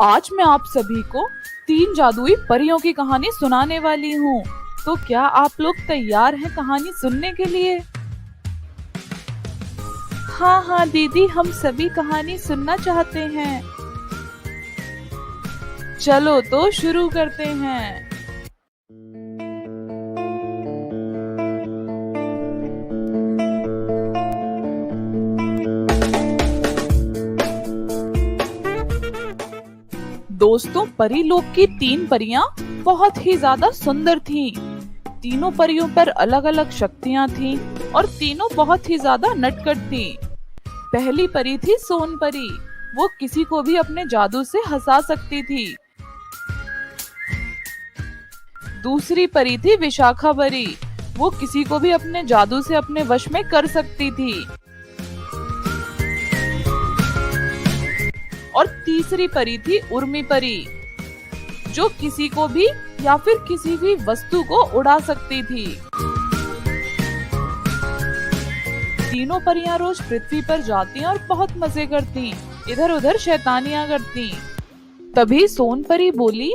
आज मैं आप सभी को 3 जादुई परियों की कहानी सुनाने वाली हूँ। तो क्या आप लोग तैयार हैं कहानी सुनने के लिए? हाँ हाँ दीदी, हम सभी कहानी सुनना चाहते हैं। चलो तो शुरू करते हैं। दोस्तों, परीलोक की 3 परियां बहुत ही ज्यादा सुंदर थीं। तीनों परियों पर अलग अलग शक्तियां थीं और तीनों बहुत ही ज्यादा नटखट थीं। पहली परी थी सोन परी। वो किसी को भी अपने जादू से हंसा सकती थी। दूसरी परी थी विशाखा परी। वो किसी को भी अपने जादू से अपने वश में कर सकती थी। और तीसरी परी थी उर्मी परी, जो किसी को भी या फिर किसी भी वस्तु को उड़ा सकती थी। तीनों परियां रोज पृथ्वी पर जाती और बहुत मजे करती, इधर उधर शैतानियां करती। तभी सोन परी बोली,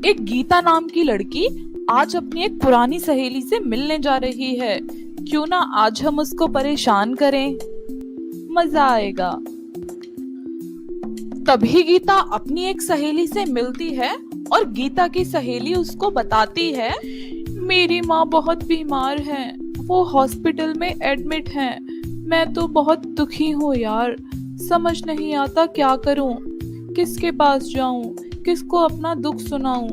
एक गीता नाम की लड़की आज अपनी एक पुरानी सहेली से मिलने जा रही है। क्यों ना आज हम उसको परेशान करें, मजा आएगा। तभी गीता अपनी एक सहेली से मिलती है और गीता की सहेली उसको बताती है, मेरी माँ बहुत बीमार है, वो हॉस्पिटल में एडमिट हैं। मैं तो बहुत दुखी हूँ यार, समझ नहीं आता क्या करूँ, किसके पास जाऊँ, किसको अपना दुख सुनाऊँ।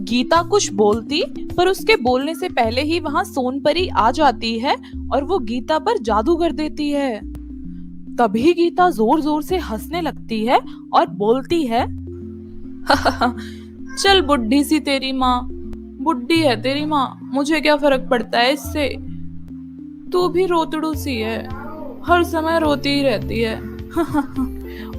गीता कुछ बोलती, पर उसके बोलने से पहले ही वहाँ सोन परी आ जाती है और वो गीता पर जादू कर देती है। तभी गीता जोर जोर से हंसने लगती है और बोलती है, चल बुड्ढी सी तेरी माँ, बुड्ढी है तेरी माँ, मुझे क्या फर्क पड़ता है इससे। तू भी रोतड़ू सी है, हर समय रोती ही रहती है।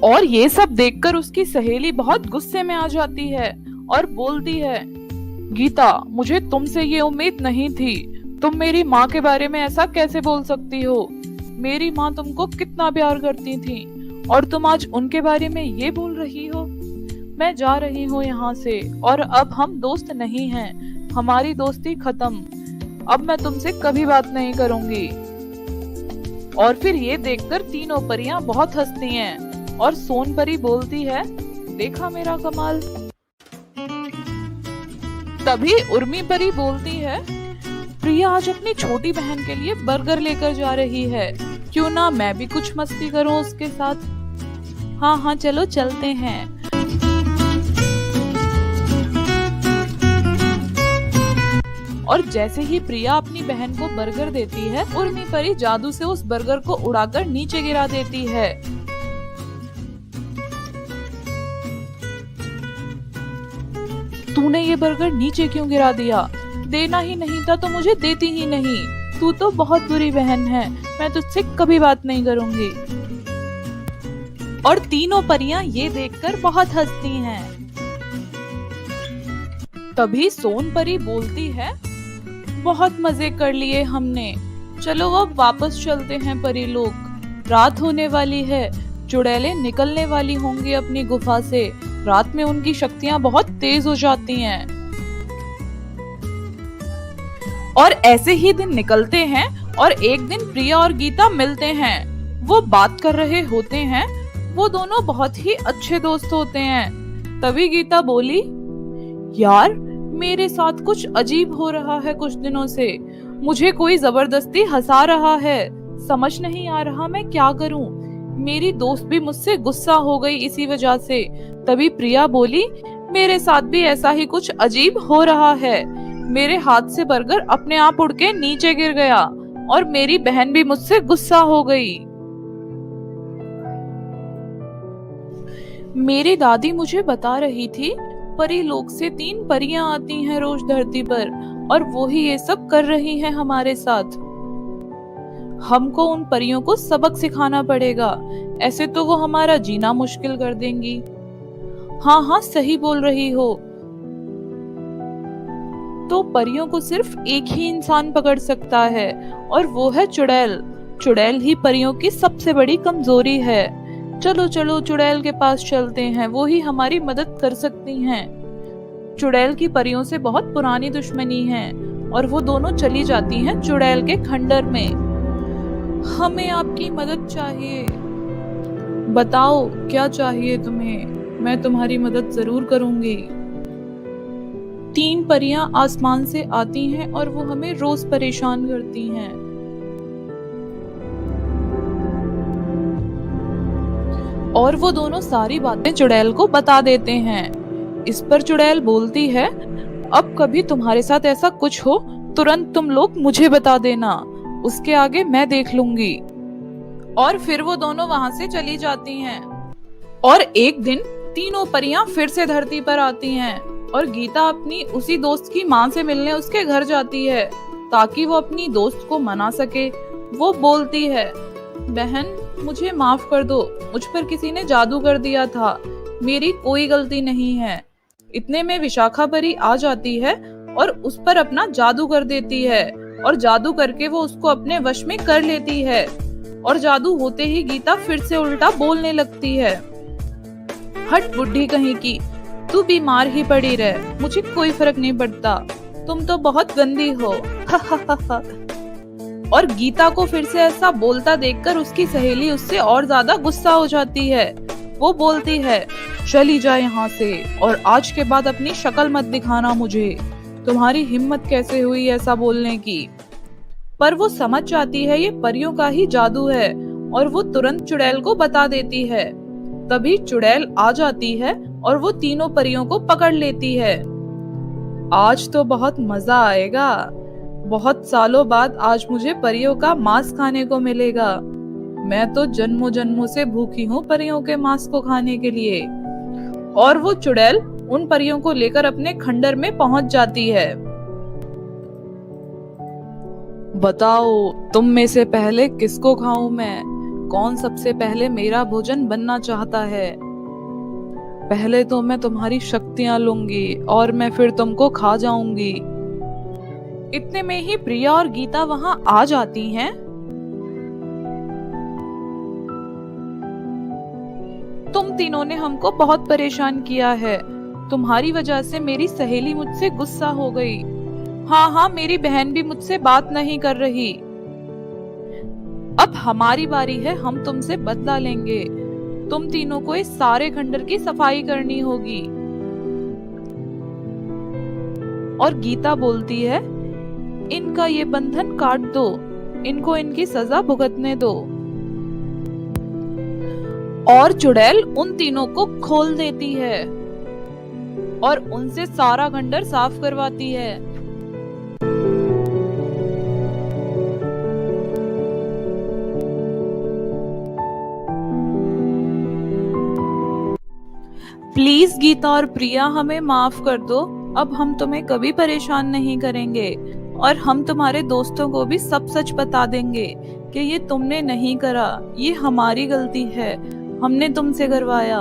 और ये सब देखकर उसकी सहेली बहुत गुस्से में आ जाती है और बोलती है, गीता, मुझे तुमसे ये उम्मीद नहीं थी। तुम मेरी माँ के बारे में ऐसा कैसे बोल सकती हो? मेरी माँ तुमको कितना प्यार करती थी और तुम आज उनके बारे में ये बोल रही हो। मैं जा रही हूँ यहाँ से और अब हम दोस्त नहीं हैं, हमारी दोस्ती खत्म। अब मैं तुमसे कभी बात नहीं करूँगी। और फिर ये देखकर तीनों परियां बहुत हंसती हैं और सोन परी बोलती है, देखा मेरा कमाल। तभी उर्मी परी बोलती है, प्रिया आज अपनी छोटी बहन के लिए बर्गर लेकर जा रही है, क्यों ना मैं भी कुछ मस्ती करूं उसके साथ। हाँ हाँ चलो चलते हैं। और जैसे ही प्रिया अपनी बहन को बर्गर देती है, उर्मी परी जादू से उस बर्गर को उड़ाकर नीचे गिरा देती है। तूने ये बर्गर नीचे क्यों गिरा दिया? देना ही नहीं था तो मुझे देती ही नहीं। तू तो बहुत बुरी बहन है, मैं तुझसे कभी बात नहीं करूंगी। और तीनों परियां ये देखकर बहुत हंसती हैं। तभी सोन परी बोलती है, बहुत मजे कर लिए हमने, चलो अब वापस चलते हैं परीलोक। रात होने वाली है, चुड़ैलें निकलने वाली होंगी अपनी गुफा से। रात में उनकी शक्तियां बहुत तेज हो जाती हैं। और ऐसे ही दिन निकलते हैं और एक दिन प्रिया और गीता मिलते हैं। वो बात कर रहे होते हैं। वो दोनों बहुत ही अच्छे दोस्त होते हैं। तभी गीता बोली, यार मेरे साथ कुछ अजीब हो रहा है कुछ दिनों से। मुझे कोई जबरदस्ती हंसा रहा है, समझ नहीं आ रहा मैं क्या करूं। मेरी दोस्त भी मुझसे गुस्सा हो गई इसी वजह से। तभी प्रिया बोली, मेरे साथ भी ऐसा ही कुछ अजीब हो रहा है। मेरे हाथ से बर्गर अपने आप उड़ के नीचे गिर गया और मेरी बहन भी मुझसे गुस्सा हो गई। मेरी दादी मुझे बता रही थी, परीलोक से 3 परियां आती हैं रोज धरती पर और वो ही ये सब कर रही हैं हमारे साथ। हमको उन परियों को सबक सिखाना पड़ेगा, ऐसे तो वो हमारा जीना मुश्किल कर देंगी। हाँ हाँ सही बोल रही हो। तो परियों को सिर्फ एक ही इंसान पकड़ सकता है और वो है चुड़ैल। चुड़ैल ही परियों की सबसे बड़ी कमजोरी है। चलो चलो चुड़ैल के पास चलते हैं, वो ही हमारी मदद कर सकती हैं। चुड़ैल की परियों से बहुत पुरानी दुश्मनी है और वो दोनों चली जाती हैं चुड़ैल के खंडर में। हमें आपकी मदद चाहिए। बताओ क्या चाहिए तुम्हें, मैं तुम्हारी मदद जरूर करूंगी। 3 परियां आसमान से आती हैं और वो हमें रोज परेशान करती हैं। और वो दोनों सारी बातें चुड़ैल को बता देते हैं। इस पर चुड़ैल बोलती है, अब कभी तुम्हारे साथ ऐसा कुछ हो तुरंत तुम लोग मुझे बता देना, उसके आगे मैं देख लूंगी। और फिर वो दोनों वहां से चली जाती हैं। और एक दिन तीनों परियां फिर से धरती पर आती हैं और गीता अपनी उसी दोस्त की माँ से मिलने उसके घर जाती है ताकि वो अपनी दोस्त को मना सके। वो बोलती है, बहन मुझे माफ कर दो, मुझ पर किसी ने जादू कर दिया था, मेरी कोई गलती नहीं है। इतने में विशाखा परी आ जाती है और उस पर अपना जादू कर देती है और जादू करके वो उसको अपने वश में कर लेती है। और जादू होते ही गीता फिर से उल्टा बोलने लगती है, हट बुढ़ी कहीं की, तू बीमार ही पड़ी रह, मुझे कोई फर्क नहीं पड़ता, तुम तो बहुत गंदी हो। और गीता को फिर से ऐसा बोलता देखकर उसकी सहेली उससे और ज्यादा गुस्सा हो जाती है। वो बोलती है, चली जा यहाँ से और आज के बाद अपनी शक्ल मत दिखाना मुझे, तुम्हारी हिम्मत कैसे हुई ऐसा बोलने की। पर वो समझ जाती है ये परियों का ही जादू है और वो तुरंत चुड़ैल को बता देती है। तभी चुड़ैल आ जाती है और वो तीनों परियों को पकड़ लेती है। आज तो बहुत मजा आएगा, बहुत सालों बाद आज मुझे परियों का मांस खाने को मिलेगा। मैं तो जन्मों जन्मों से भूखी हूँ परियों के मांस को खाने के लिए। और वो चुड़ैल उन परियों को लेकर अपने खंडर में पहुंच जाती है। बताओ तुम में से पहले किसको खाऊं मैं, कौन सबसे पहले मेरा भोजन बनना चाहता है। पहले तो मैं तुम्हारी शक्तियां लूंगी और मैं फिर तुमको खा जाऊंगी। इतने में ही प्रिया और गीता वहां आ जाती हैं। तुम तीनों ने हमको बहुत परेशान किया है, तुम्हारी वजह से मेरी सहेली मुझसे गुस्सा हो गई। हाँ, मेरी बहन भी मुझसे बात नहीं कर रही। अब हमारी बारी है, हम तुमसे बदला लेंगे। तुम तीनों को इस सारे खंडर की सफाई करनी होगी। और गीता बोलती है, इनका ये बंधन काट दो, इनको इनकी सजा भुगतने दो। और चुड़ैल उन तीनों को खोल देती है और उनसे सारा खंडर साफ करवाती है। प्लीज गीता और प्रिया हमें माफ कर दो, अब हम तुम्हें कभी परेशान नहीं करेंगे और हम तुम्हारे दोस्तों को भी सब सच बता देंगे कि ये तुमने नहीं करा, ये हमारी गलती है, हमने तुमसे करवाया।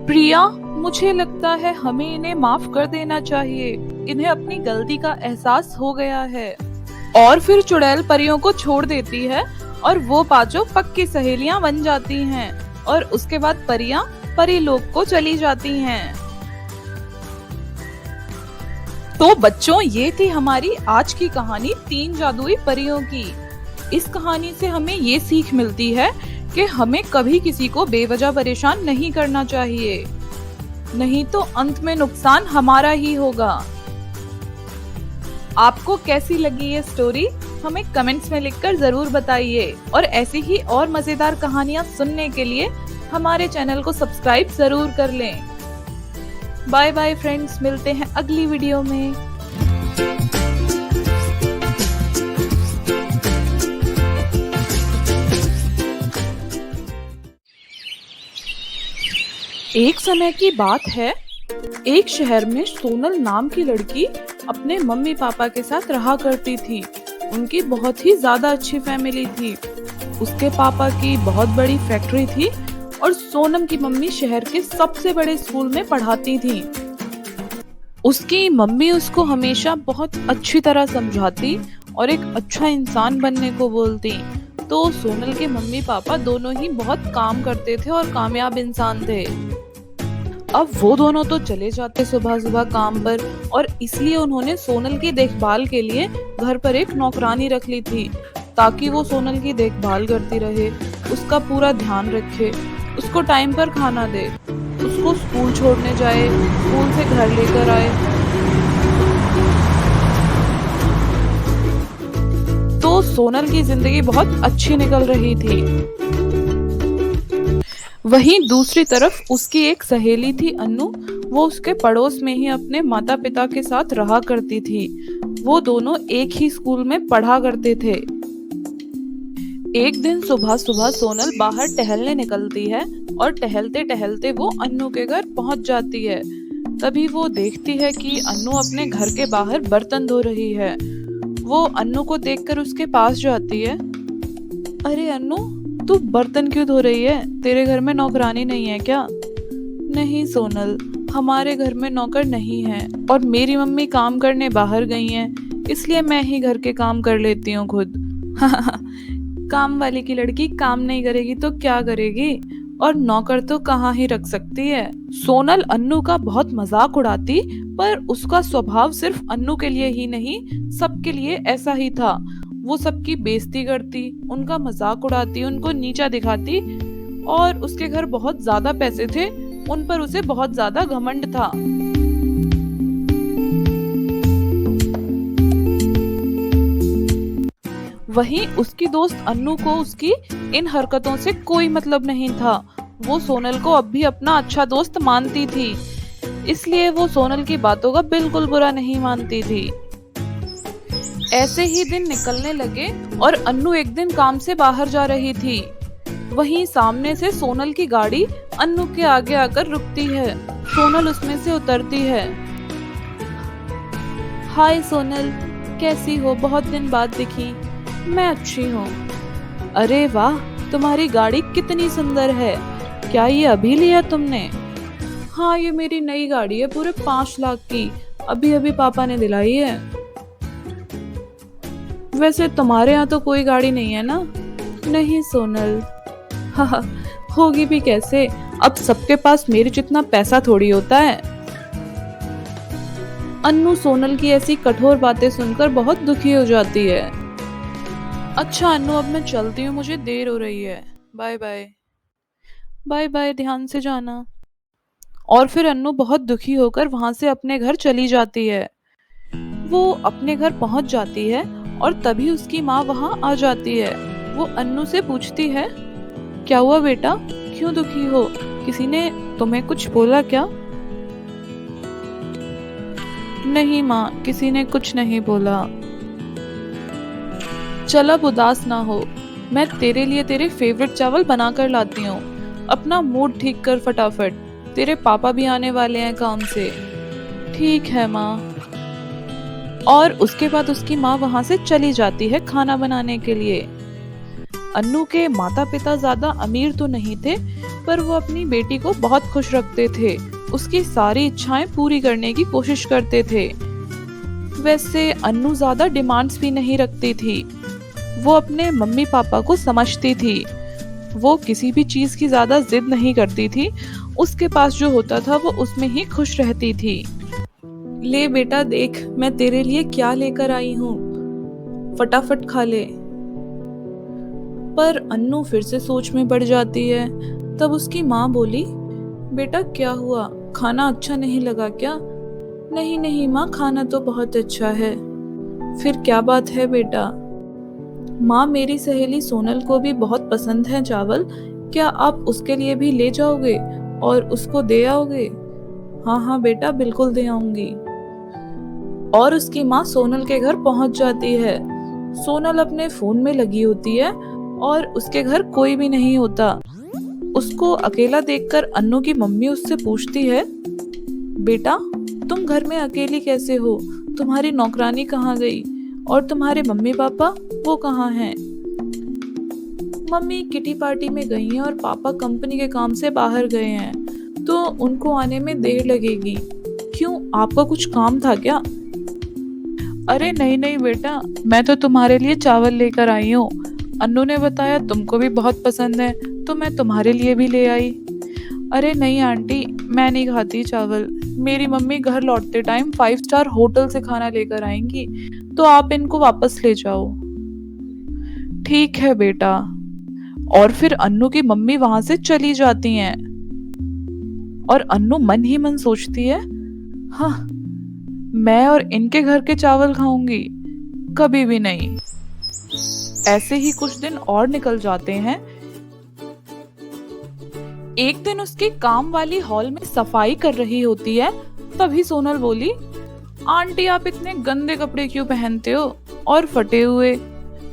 प्रिया, मुझे लगता है हमें इन्हें माफ कर देना चाहिए, इन्हें अपनी गलती का एहसास हो गया है। और फिर चुड़ैल परियों को छोड़ देती है और वो पांचों पक्की सहेलियां बन जाती हैं और उसके बाद परियां परीलोक को चली जाती हैं। तो बच्चों, ये थी हमारी आज की कहानी 3 जादुई परियों की। इस कहानी से हमें ये सीख मिलती है कि हमें कभी किसी को बेवजह परेशान नहीं करना चाहिए, नहीं तो अंत में नुकसान हमारा ही होगा। आपको कैसी लगी ये स्टोरी हमें कमेंट्स में लिखकर जरूर बताइए और ऐसी ही और मजेदार कहानियां सुनने के लिए हमारे चैनल को सब्सक्राइब जरूर कर लें। बाय बाय फ्रेंड्स, मिलते हैं अगली वीडियो में। एक समय की बात है, एक शहर में सोनल नाम की लड़की अपने मम्मी पापा के साथ रहा करती थी। उनकी बहुत ही ज्यादा अच्छी फैमिली थी। उसके पापा की बहुत बड़ी फैक्ट्री थी और सोनम की मम्मी शहर के सबसे बड़े स्कूल में पढ़ाती थी। उसकी मम्मी उसको हमेशा बहुत अच्छी तरह समझाती और एक अच्छा इंसान बनने को बोलती। तो सोनल के मम्मी पापा दोनों ही बहुत काम करते थे और कामयाब इंसान थे। अब वो दोनों तो चले जाते सुबह सुबह काम पर, और इसलिए उन्होंने सोनल की देखभाल के लिए घर पर एक नौकरानी रख ली थी, ताकि वो सोनल की देखभाल करती रहे, उसका पूरा ध्यान रखे, उसको टाइम पर खाना दे, उसको स्कूल छोड़ने जाए, स्कूल से घर लेकर आए। तो सोनल की जिंदगी बहुत अच्छी निकल रही थी। वहीं दूसरी तरफ उसकी एक सहेली थी अन्नू, वो उसके पड़ोस में ही अपने माता पिता के साथ रहा करती थी। वो दोनों एक ही स्कूल में पढ़ा करते थे। एक दिन सुबह सुबह सोनल बाहर टहलने निकलती है और टहलते टहलते वो अन्नू के घर पहुंच जाती है। तभी वो देखती है कि अन्नू अपने घर के बाहर बर्तन धो रही है। वो अन्नू को देखकर उसके पास जाती है। अरे अन्नू, तू बर्तन क्यों धो रही है? तेरे घर में नौकरानी नहीं है क्या? नहीं सोनल, हमारे घर में नौकर नहीं है और मेरी मम्मी काम करने बाहर गई हैं, इसलिए मैं ही घर के काम कर लेती हूँ खुद। काम वाली की लड़की काम नहीं करेगी तो क्या करेगी, और नौकर तो कहाँ ही रख सकती है। सोनल अन्नू का बहुत मजाक उड़ाती, पर उसका स्वभाव सिर्फ अन्नू के लिए ही नहीं, सबके लिए ऐसा ही था। वो सबकी बेइज्जती करती, उनका मजाक उड़ाती, उनको नीचा दिखाती, और उसके घर बहुत ज्यादा पैसे थे, उन पर उसे बहुत ज्यादा घमंड था। वहीं उसकी दोस्त अन्नू को उसकी इन हरकतों से कोई मतलब नहीं था। वो सोनल को अब भी अपना अच्छा दोस्त मानती थी, इसलिए वो सोनल की बातों का बिल्कुल बुरा नहीं मानती थी। ऐसे ही दिन निकलने लगे और अन्नू एक दिन काम से बाहर जा रही थी। वहीं सामने से सोनल की गाड़ी अन्नू के आगे आकर रुकती है। सोनल उसमें से उतरती है। हाय सोनल, कैसी हो? बहुत दिन बाद दिखी। मैं अच्छी हूँ। अरे वाह, तुम्हारी गाड़ी कितनी सुंदर है। क्या ये अभी लिया तुमने? हाँ, ये मेरी नई गाड़ी है, पूरे 5 लाख की, अभी अभी पापा ने दिलाई है। वैसे तुम्हारे यहाँ तो कोई गाड़ी नहीं है ना? नहीं सोनल। हाँ, होगी भी कैसे, अब सबके पास मेरे जितना पैसा थोड़ी होता है। अन्नू सोनल की ऐसी कठोर बातें सुनकर बहुत दुखी हो जाती है। अच्छा अन्नू, अब मैं चलती हूँ, मुझे देर हो रही है। Bye bye. बाय बाय, ध्यान से जाना। और फिर अन्नू बहुत दुखी होकर वहां से अपने घर चली जाती है। वो अपने घर पहुंच जाती है और तभी उसकी माँ वहां आ जाती है। वो अन्नू से पूछती है, क्या हुआ बेटा, क्यों दुखी हो? किसी ने तुम्हें कुछ बोला क्या? नहीं माँ, किसी ने कुछ नहीं बोला। चल अब उदास ना हो, मैं तेरे लिए तेरे फेवरेट चावल बना कर लाती हूँ। अपना मूड ठीक कर फटाफट, तेरे पापा भी आने वाले हैं काम से। ठीक है माँ। और उसके बाद उसकी माँ वहां से चली जाती है खाना बनाने के लिए। अन्नू के माता पिता ज्यादा अमीर तो नहीं थे, पर वो अपनी बेटी को बहुत खुश रखते थे, उसकी सारी इच्छाएं पूरी करने की कोशिश करते थे। वैसे अन्नू ज्यादा डिमांड्स भी नहीं रखती थी, वो अपने मम्मी पापा को समझती थी। वो किसी भी चीज की ज्यादा जिद नहीं करती थी, उसके पास जो होता था वो उसमें ही खुश रहती थी। ले बेटा देख, मैं तेरे लिए क्या लेकर आई हूँ, फटाफट खा ले। पर अन्नू फिर से सोच में पड़ जाती है। तब उसकी माँ बोली, बेटा क्या हुआ, खाना अच्छा नहीं लगा क्या? नहीं नहीं माँ, खाना तो बहुत अच्छा है। फिर क्या बात है बेटा? माँ, मेरी सहेली सोनल को भी बहुत पसंद है चावल, क्या आप उसके लिए भी ले जाओगे और उसको दे आओगे? हाँ हाँ बेटा, बिल्कुल दे आऊंगी। और उसकी माँ सोनल के घर पहुंच जाती है। सोनल अपने फोन में लगी होती है और उसके घर कोई भी नहीं होता। उसको अकेला देखकर अन्नू की मम्मी उससे पूछती है, बेटा तुम घर में अकेली कैसे हो? तुम्हारी नौकरानी कहाँ गई? और तुम्हारे मम्मी पापा, वो कहाँ हैं? मम्मी किटी पार्टी में गई हैं और पापा कंपनी के काम से बाहर गए हैं, तो उनको आने में देर लगेगी। क्यों, आपका कुछ काम था क्या? अरे नहीं नहीं बेटा, मैं तो तुम्हारे लिए चावल लेकर आई हूँ। अन्नू ने बताया तुमको भी बहुत पसंद है तो मैं तुम्हारे लिए भी ले आई। अरे नहीं आंटी, मैं नहीं खाती चावल। मेरी मम्मी घर लौटते टाइम 5 स्टार होटल से खाना लेकर आएंगी, तो आप इनको वापस ले जाओ। ठीक है बेटा। और फिर अन्नू की मम्मी वहां से चली जाती हैं और अन्नू मन ही मन सोचती है, हाँ, मैं और इनके घर के चावल खाऊंगी? कभी भी नहीं। ऐसे ही कुछ दिन और निकल जाते हैं। एक दिन उसकी काम वाली हॉल में सफाई कर रही होती है, तभी सोनल बोली, आंटी आप इतने गंदे कपड़े क्यों पहनते हो और फटे हुए,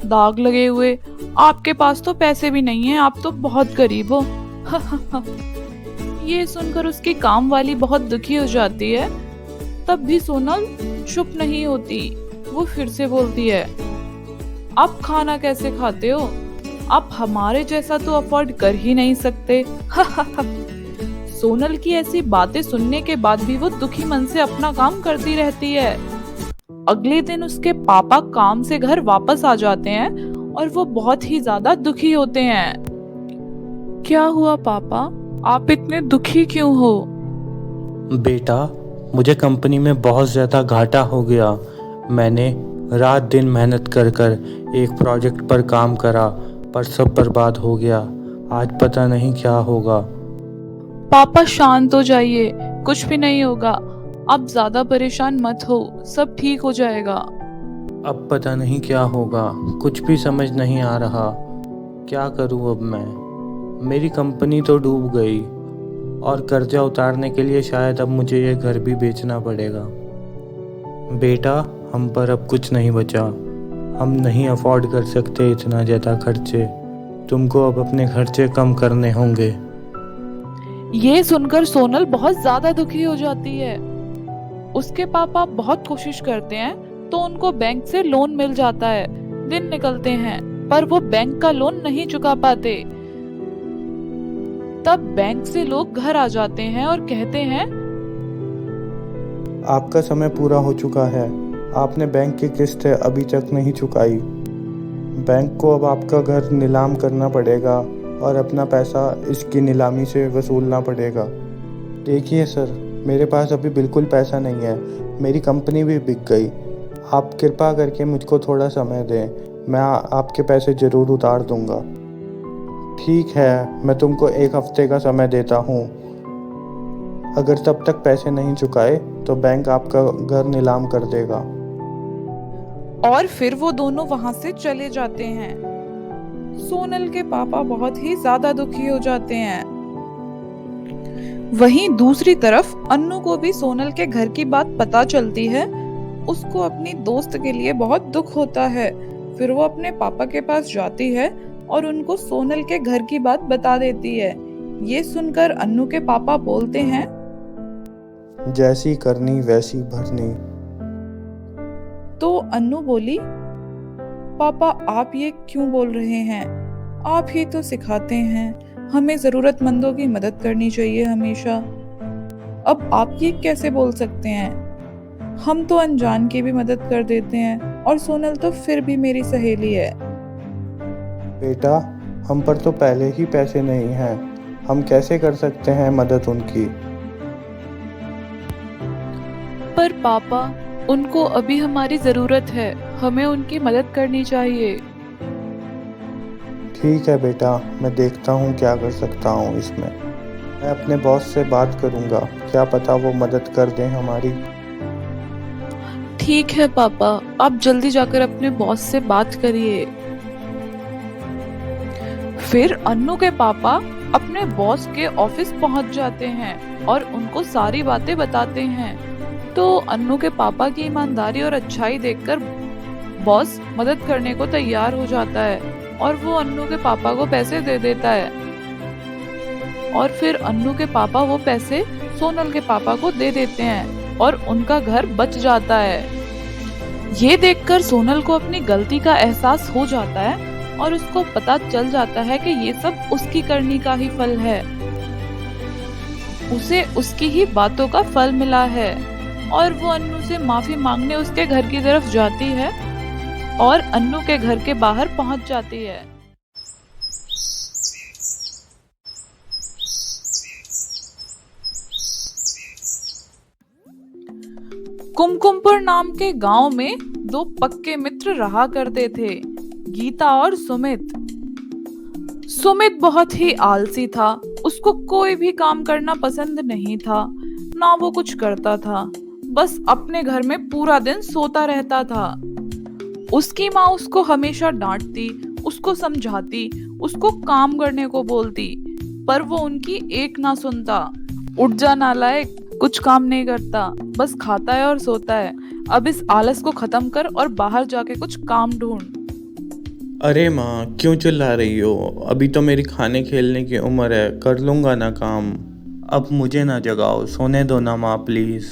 दाग लगे हुए? आपके पास तो पैसे भी नहीं है, आप तो बहुत गरीब हो। ये सुनकर उसकी काम वाली बहुत दुखी हो जाती है। तब भी सोनल चुप नहीं होती। वो फिर से बोलती है, आप खाना कैसे खाते हो? आप हमारे जैसा तो अफोर्ड कर ही नहीं सकते। सोनल की ऐसी बातें सुनने के बाद भी वो दुखी मन से अपना काम करती रहती है। अगले दिन उसके पापा काम से घर वापस आ जाते हैं और वो बहुत ही ज्यादा दुखी होते हैं। क्या हुआ पापा, आप इतने दुखी क्यों हो? बेटा, मुझे कंपनी में बहुत ज़्यादा घाटा हो गया। मैंने रात दिन मेहनत कर कर एक प्रोजेक्ट पर काम करा, पर सब बर्बाद हो गया। आज पता नहीं क्या होगा। पापा शांत हो जाइए, कुछ भी नहीं होगा। आप ज्यादा परेशान मत हो, सब ठीक हो जाएगा। अब पता नहीं क्या होगा, कुछ भी समझ नहीं आ रहा। क्या करूं अब मैं? मेरी कंपनी तो डूब गई और कर्जा उतारने के लिए शायद अब मुझे ये घर भी बेचना पड़ेगा। बेटा, हम पर अब कुछ नहीं बचा। हम नहीं अफोर्ड कर सकते इतना ज़्यादा खर्चे। तुमको अब अपने खर्चे कम करने होंगे। ये सुनकर सोनल बहुत ज्यादा दुखी हो जाती है। उसके पापा बहुत कोशिश करते हैं तो उनको बैंक से लोन मिल जाता है। दिन निकलते हैं पर वो बैंक का लोन नहीं चुका पाते। तब बैंक से लोग घर आ जाते हैं और कहते हैं, आपका समय पूरा हो चुका है। आपने बैंक की किस्त अभी तक नहीं चुकाई। बैंक को अब आपका घर नीलाम करना पड़ेगा और अपना पैसा इसकी नीलामी से वसूलना पड़ेगा। देखिए सर, मेरे पास अभी बिल्कुल पैसा नहीं है। मेरी कंपनी भी बिक गई। आप कृपा करके मुझको थोड़ा समय दें। मैं आपके पैसे ज़रूर उतार दूंगा। ठीक है, मैं तुमको 1 हफ्ते का समय देता हूँ। अगर तब तक पैसे नहीं चुकाए तो बैंक आपका घर नीलाम कर देगा। और फिर वो दोनों वहां से चले जाते हैं। सोनल के पापा बहुत ही ज्यादा दुखी हो जाते हैं। वहीं दूसरी तरफ अन्नू को भी सोनल के घर की बात पता चलती है। उसको अपनी दोस्त के लिए बहुत दुख होता है। फिर वो अपने पापा के पास जाती है और उनको सोनल के घर की बात बता देती है। ये सुनकर अन्नू के पापा बोलते हैं, जैसी करनी वैसी भरनी। तो अन्नू बोली, पापा आप ये क्यों बोल रहे हैं? आप ही तो सिखाते हैं हमें जरूरतमंदों की मदद करनी चाहिए हमेशा। अब आप ये कैसे बोल सकते हैं? हम तो अनजान की भी मदद कर देते हैं और सोनल तो फिर भी मेरी सहेली है। बेटा, हम पर तो पहले ही पैसे नहीं हैं। हम कैसे कर सकते हैं मदद उनकी? पर पापा, उनको अभी हमारी जरूरत है। हमें उनकी मदद करनी चाहिए। ठीक है बेटा, मैं देखता हूँ क्या कर सकता हूँ इसमें। मैं अपने बॉस से बात करूँगा, क्या पता वो मदद कर दें हमारी। ठीक है पापा, आप जल्दी जाकर अपने बॉस से बात करिए। फिर अन्नू के पापा अपने बॉस के ऑफिस पहुंच जाते हैं और उनको सारी बातें बताते हैं। तो अन्नू के पापा की ईमानदारी और अच्छाई देखकर बॉस मदद करने को तैयार हो जाता है और वो अन्नू के पापा को पैसे दे देता है। और फिर अन्नू के पापा वो पैसे सोनल के पापा को दे देते हैं और उनका घर बच जाता है। ये देखकर सोनल को अपनी गलती का एहसास हो जाता है और उसको पता चल जाता है कि ये सब उसकी करनी का ही फल है। उसे उसकी ही बातों का फल मिला है और वो अन्नू से माफी मांगने उसके घर की तरफ जाती है और अन्नू के घर के बाहर पहुंच जाती है। कुमकुमपुर नाम के गांव में दो पक्के मित्र रहा करते थे, गीता और सुमित। सुमित बहुत ही आलसी था। उसको कोई भी काम करना पसंद नहीं था, ना वो कुछ करता था, बस अपने घर में पूरा दिन सोता रहता था। उसकी माँ उसको हमेशा डांटती, उसको समझाती, उसको काम करने को बोलती, पर वो उनकी एक ना सुनता। उठ जा नालायक, कुछ काम नहीं करता, बस खाता है और सोता है। अब इस आलस को खत्म कर और बाहर जाके कुछ काम ढूंढ। अरे माँ, क्यों चिल्ला रही हो? अभी तो मेरी खाने खेलने की उम्र है, कर लूँगा ना काम। अब मुझे ना जगाओ, सोने दो ना माँ प्लीज़।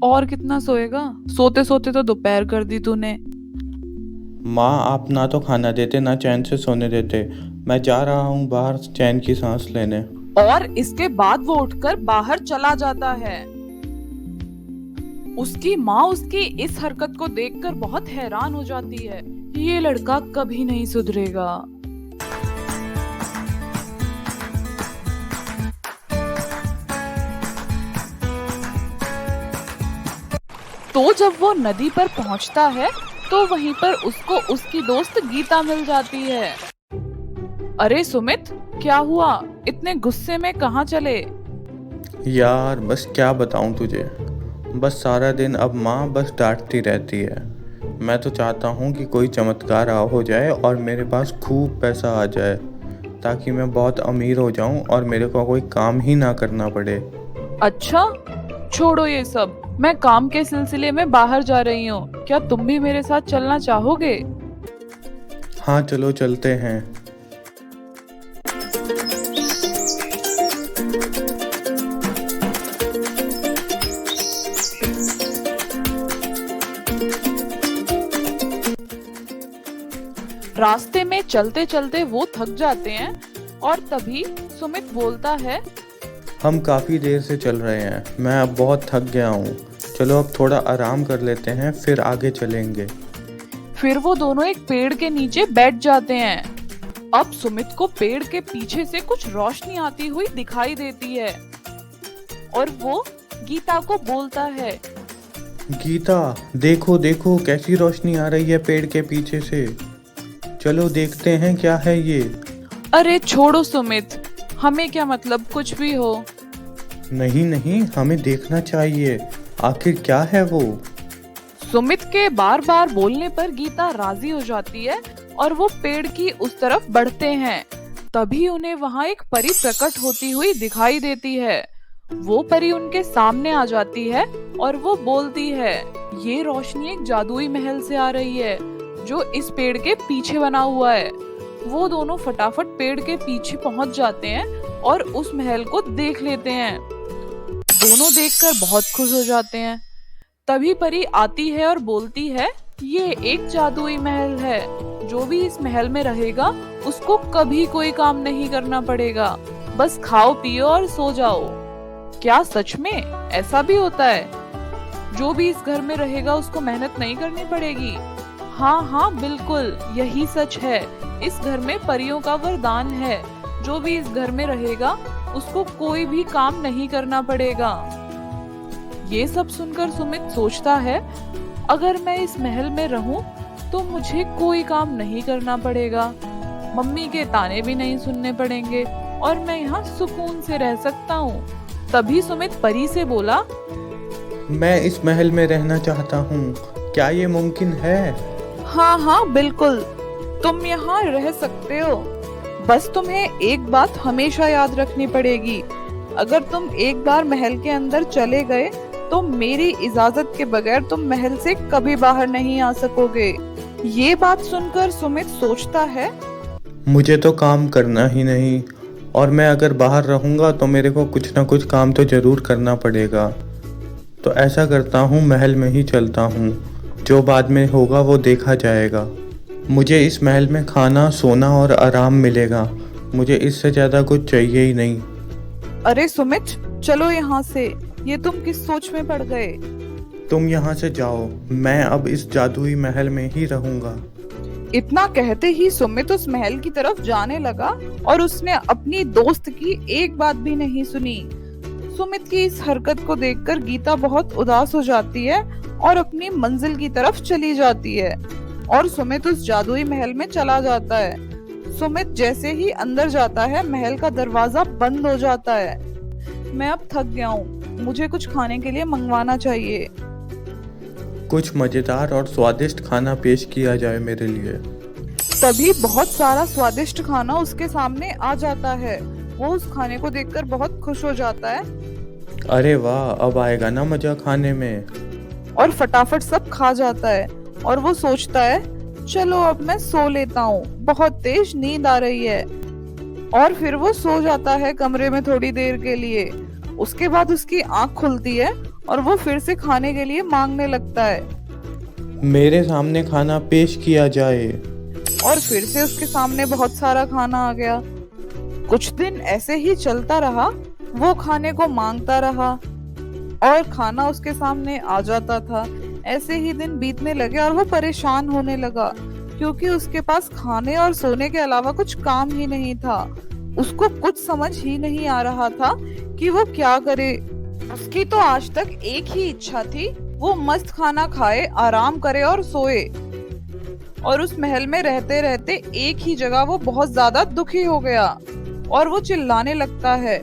और कितना सोएगा? सोते सोते तो दोपहर कर दी तूने। माँ, आप ना तो खाना देते ना चैन से सोने देते। मैं जा रहा हूँ बाहर चैन की सांस लेने। और इसके बाद वो उठकर बाहर चला जाता है। उसकी माँ उसकी इस हरकत को देखकर बहुत हैरान हो जाती है। ये लड़का कभी नहीं सुधरेगा। तो जब वो नदी पर पहुंचता है तो वहीं पर उसको उसकी दोस्त गीता मिल जाती है। अरे सुमित, क्या हुआ? इतने गुस्से में कहाँ चले? यार बस क्या बताऊँ तुझे, बस सारा दिन अब माँ बस डांटती रहती है। मैं तो चाहता हूँ कि कोई चमत्कार हो जाए और मेरे पास खूब पैसा आ जाए, ताकि मैं बहुत अमीर हो जाऊँ और मेरे को कोई काम ही ना करना पड़े। अच्छा, छोड़ो ये सब। मैं काम के सिलसिले में बाहर जा रही हूँ, क्या तुम भी मेरे साथ चलना चाहोगे? हाँ चलो चलते हैं। रास्ते में चलते चलते वो थक जाते हैं और तभी सुमित बोलता है, हम काफ़ी देर से चल रहे हैं, मैं अब बहुत थक गया हूँ। चलो अब थोड़ा आराम कर लेते हैं, फिर आगे चलेंगे। फिर वो दोनों एक पेड़ के नीचे बैठ जाते हैं। अब सुमित को पेड़ के पीछे से कुछ रोशनी आती हुई दिखाई देती है और वो गीता को बोलता है, गीता देखो देखो कैसी रोशनी आ रही है पेड़ के पीछे से। चलो देखते हैं क्या है ये। अरे छोड़ो सुमित, हमें क्या मतलब, कुछ भी हो। नहीं नहीं, हमें देखना चाहिए, आखिर क्या है वो। सुमित के बार बार बोलने पर गीता राजी हो जाती है और वो पेड़ की उस तरफ बढ़ते हैं। तभी उन्हें वहाँ एक परी प्रकट होती हुई दिखाई देती है। वो परी उनके सामने आ जाती है और वो बोलती है, ये रोशनी एक जादुई महल से आ रही है जो इस पेड़ के पीछे बना हुआ है। वो दोनों फटाफट पेड़ के पीछे पहुंच जाते हैं और उस महल को देख लेते हैं। दोनों देखकर बहुत खुश हो जाते हैं। तभी परी आती है और बोलती है, ये एक जादुई महल है, जो भी इस महल में रहेगा उसको कभी कोई काम नहीं करना पड़ेगा, बस खाओ पियो और सो जाओ। क्या सच में ऐसा भी होता है? जो भी इस घर में रहेगा उसको मेहनत नहीं करनी पड़ेगी? हाँ हाँ बिल्कुल, यही सच है। इस घर में परियों का वरदान है, जो भी इस घर में रहेगा उसको कोई भी काम नहीं करना पड़ेगा। ये सब सुनकर सुमित सोचता है, अगर मैं इस महल में रहूं तो मुझे कोई काम नहीं करना पड़ेगा, मम्मी के ताने भी नहीं सुनने पड़ेंगे और मैं यहाँ सुकून से रह सकता हूँ। तभी सुमित परी से बोला, मैं इस महल में रहना चाहता हूँ, क्या ये मुमकिन है? हाँ हाँ बिल्कुल, तुम यहाँ रह सकते हो, बस तुम्हें एक बात हमेशा याद रखनी पड़ेगी। अगर तुम एक बार महल के अंदर चले गए तो मेरी इजाजत के बगैर तुम महल से कभी बाहर नहीं आ सकोगे। ये बात सुनकर सुमित सोचता है, मुझे तो काम करना ही नहीं, और मैं अगर बाहर रहूँगा तो मेरे को कुछ ना कुछ काम तो ज़रूर करना पड़ेगा। तो ऐसा करता हूँ, महल में ही चलता हूँ, जो बाद में होगा वो देखा जाएगा। मुझे इस महल में खाना, सोना और आराम मिलेगा, मुझे इससे ज़्यादा कुछ चाहिए ही नहीं। अरे सुमित, चलो यहाँ से, ये तुम किस सोच में पड़ गए? तुम यहाँ से जाओ, मैं अब इस जादुई महल में ही रहूँगा। इतना कहते ही सुमित उस महल की तरफ जाने लगा और उसने अपनी दोस्त की एक बात भी नहीं सुनी। सुमित की इस हरकत को देखकर गीता बहुत उदास हो जाती है और अपनी मंजिल की तरफ चली जाती है और सुमित उस जादुई महल में चला जाता है। सुमित जैसे ही अंदर जाता है महल का दरवाजा बंद हो जाता है। मैं अब थक गया हूँ, मुझे कुछ खाने के लिए मंगवाना चाहिए। कुछ मज़ेदार और स्वादिष्ट खाना पेश किया जाए मेरे लिए। तभी बहुत सारा स्वादिष्ट खाना उसके सामने आ जाता है। वो उस खाने को देखकर बहुत खुश हो जाता है अरे वाह, अब आएगा ना मज़ा खाने में। और फटाफट सब खा जाता है और वो सोचता है चलो अब मैं सो लेता हूँ, बहुत तेज नींद आ रही है। और फिर वो सो जाता है कमरे में थोड़ी देर के लिए। उसके बाद उसकी आंख खुलती है और वो फिर से खाने के लिए मांगने लगता है मेरे सामने खाना पेश किया जाए। और फिर से उसके सामने बहुत सारा खाना आ गया। कुछ दिन ऐसे ही चलता रहा। वो खाने को मांगता रहा और खाना उसके सामने आ जाता था। ऐसे ही दिन बीतने लगे और वो परेशान होने लगा क्योंकि उसके पास खाने और सोने के अलावा कुछ काम ही नहीं था। उसको कुछ समझ ही नहीं आ रहा था कि वो क्या करे। उसकी तो आज तक एक ही इच्छा थी, वो मस्त खाना खाए, आराम करे और सोए। और उस महल में रहते रहते एक ही जगह वो बहुत ज्यादा दुखी हो गया और वो चिल्लाने लगता है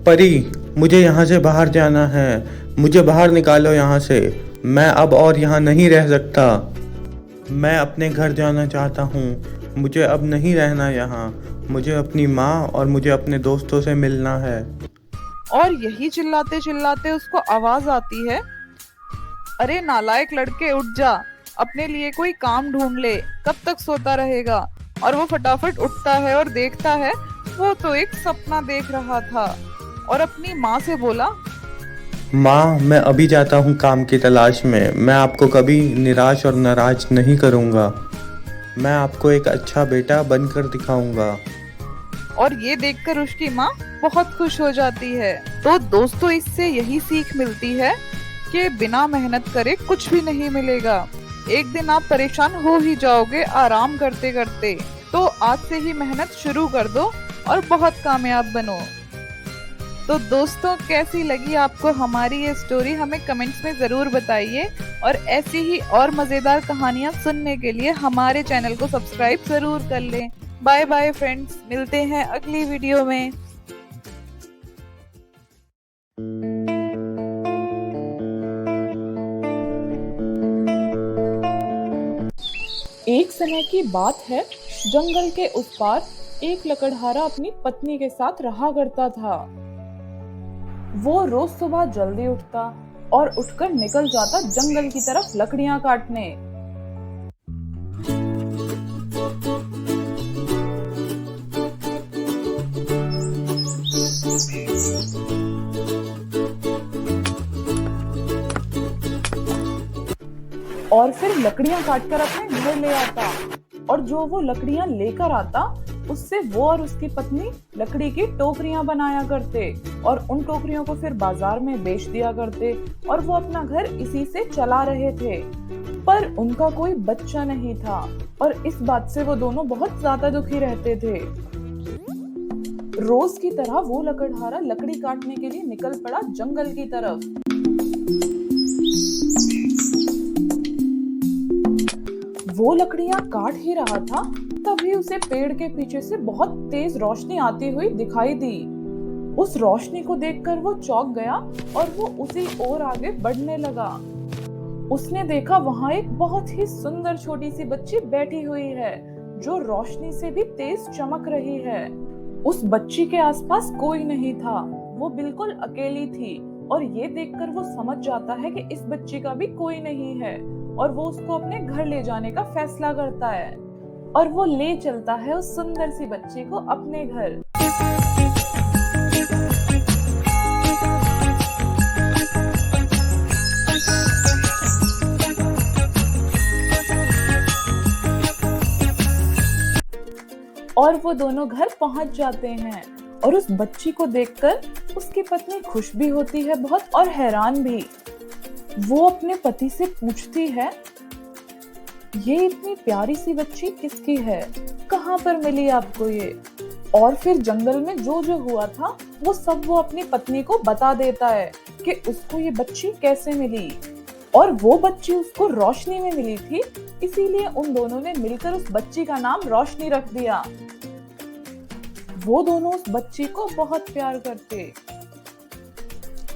परी, मुझे यहाँ से बाहर जाना है, मुझे बाहर निकालो यहाँ से। मैं अब और यहाँ नहीं रह सकता। मैं अपने घर जाना चाहता हूँ, मुझे अब नहीं रहना यहाँ। मुझे अपनी माँ और मुझे अपने दोस्तों से मिलना है। और यही चिल्लाते चिल्लाते उसको आवाज आती है अरे नालायक लड़के, उठ जा, अपने लिए कोई काम ढूंढ ले, कब तक सोता रहेगा। और वो फटाफट उठता है और देखता है वो तो एक सपना देख रहा था और अपनी माँ से बोला माँ, मैं अभी जाता हूँ काम की तलाश में। मैं आपको कभी निराश और नाराज नहीं करूँगा। मैं आपको एक अच्छा बेटा बनकर दिखाऊंगा। और ये देखकर उसकी माँ बहुत खुश हो जाती है। तो दोस्तों, इससे यही सीख मिलती है कि बिना मेहनत करे कुछ भी नहीं मिलेगा। एक दिन आप परेशान हो ही जाओगे आराम करते करते। तो आज से ही मेहनत शुरू कर दो और बहुत कामयाब बनो। तो दोस्तों, कैसी लगी आपको हमारी ये स्टोरी, हमें कमेंट्स में जरूर बताइए। और ऐसी ही और मजेदार कहानियाँ सुनने के लिए हमारे चैनल को सब्सक्राइब जरूर कर लें। बाय बाय फ्रेंड्स, मिलते हैं अगली वीडियो में। एक समय की बात है, जंगल के उस पार एक लकड़हारा अपनी पत्नी के साथ रहा करता था। वो रोज सुबह जल्दी उठता और उठकर निकल जाता जंगल की तरफ लकड़ियां काटने। और फिर लकड़ियां काटकर अपने घर ले आता और जो वो लकड़ियां लेकर आता उससे वो और उसकी पत्नी लकड़ी की टोकरियां बनाया करते और उन टोकरियों को फिर बाजार में बेच दिया करते और वो अपना घर इसी से चला रहे थे। पर उनका कोई बच्चा नहीं था और इस बात से वो दोनों बहुत ज्यादा दुखी रहते थे। रोज की तरह वो लकड़हारा लकड़ी काटने के लिए निकल पड़ा जंगल की तरफ। वो लकड़ियां काट ही रहा था, तभी उसे पेड़ के पीछे से बहुत तेज रोशनी आती हुई दिखाई दी। उस रोशनी को देखकर वो चौंक गया और वो उसी ओर आगे बढ़ने लगा। उसने देखा वहां एक बहुत ही सुंदर छोटी सी बच्ची बैठी हुई है जो रोशनी से भी तेज चमक रही है। उस बच्ची के आसपास कोई नहीं था, वो बिल्कुल अकेली थी और ये देखकर वो समझ जाता है कि इस बच्ची का भी कोई नहीं है और वो उसको अपने घर ले जाने का फैसला करता है और वो ले चलता है उस सुंदर सी बच्ची को अपने घर। और वो दोनों घर पहुंच जाते हैं और उस बच्ची को देखकर उसकी पत्नी खुश भी होती है बहुत और हैरान भी। वो अपने पति से पूछती है, ये इतनी प्यारी सी बच्ची किसकी है, कहाँ पर मिली आपको ये? और फिर जंगल में जो जो हुआ था वो सब वो अपनी पत्नी को बता देता है कि उसको ये बच्ची कैसे मिली। और वो बच्ची उसको रोशनी में मिली थी, इसीलिए उन दोनों ने मिलकर उस बच्ची का नाम रोशनी रख दिया। वो दोनों उस बच्ची को बहुत प्यार करते।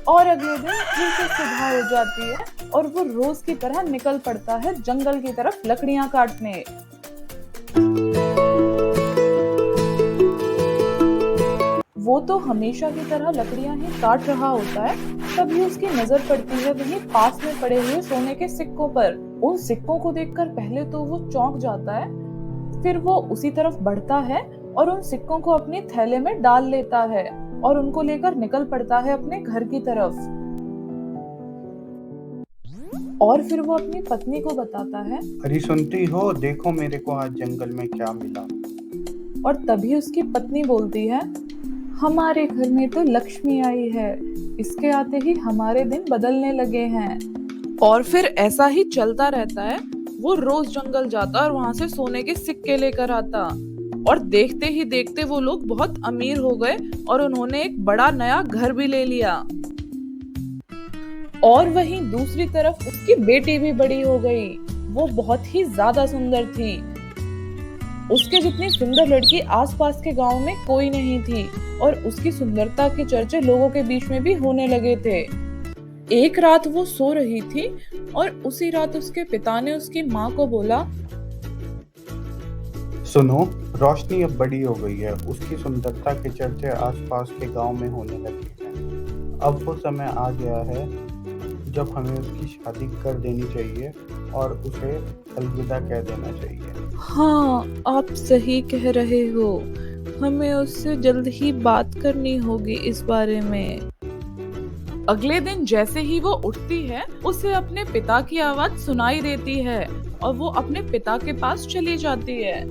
और अगले दिन फिर से सुबह हो जाती है और वो रोज की तरह निकल पड़ता है जंगल की तरफ लकड़ियां काटने। वो तो हमेशा की तरह लकड़ियां ही काट रहा होता है, तभी उसकी नजर पड़ती है वहीं पास में पड़े हुए सोने के सिक्कों पर। उन सिक्कों को देखकर पहले तो वो चौंक जाता है, फिर वो उसी तरफ बढ़ता है और उन सिक्कों को अपने थैले में डाल लेता है और उनको लेकर निकल पड़ता है अपने घर की तरफ। और फिर वो अपनी पत्नी को बताता है। अरे सुनती हो, देखो मेरे को आज जंगल में क्या मिला। और तभी उसकी पत्नी बोलती है, हमारे घर में तो लक्ष्मी आई है, इसके आते ही हमारे दिन बदलने लगे हैं। और फिर ऐसा ही चलता रहता है। वो रोज जंगल जाता और वहां से सोने के सिक्के लेकर आता और देखते ही देखते वो लोग बहुत अमीर हो गए और उन्होंने एक बड़ा नया घर भी ले लिया। और वहीं दूसरी तरफ उसकी बेटी भी बड़ी हो गई। वो बहुत ही ज्यादा सुंदर थी। उसके जितनी सुंदर लड़की आसपास के गांव में कोई नहीं थी और उसकी सुंदरता के चर्चे लोगों के बीच में भी होने लगे थे। एक रात वो सो रही थी और उसी रात उसके पिता ने उसकी माँ को बोला, सुनो, रोशनी अब बड़ी हो गई है, उसकी सुंदरता के चर्चे आसपास के गांव में होने लगे हैं। अब वो समय आ गया है जब हमें उसकी शादी कर देनी चाहिए और उसे अलविदा कह देना चाहिए। हाँ, आप सही कह रहे हो, हमें उससे जल्द ही बात करनी होगी इस बारे में। अगले दिन जैसे ही वो उठती है, उसे अपने पिता की आवाज सुनाई देती है और वो अपने पिता के पास चली जाती है।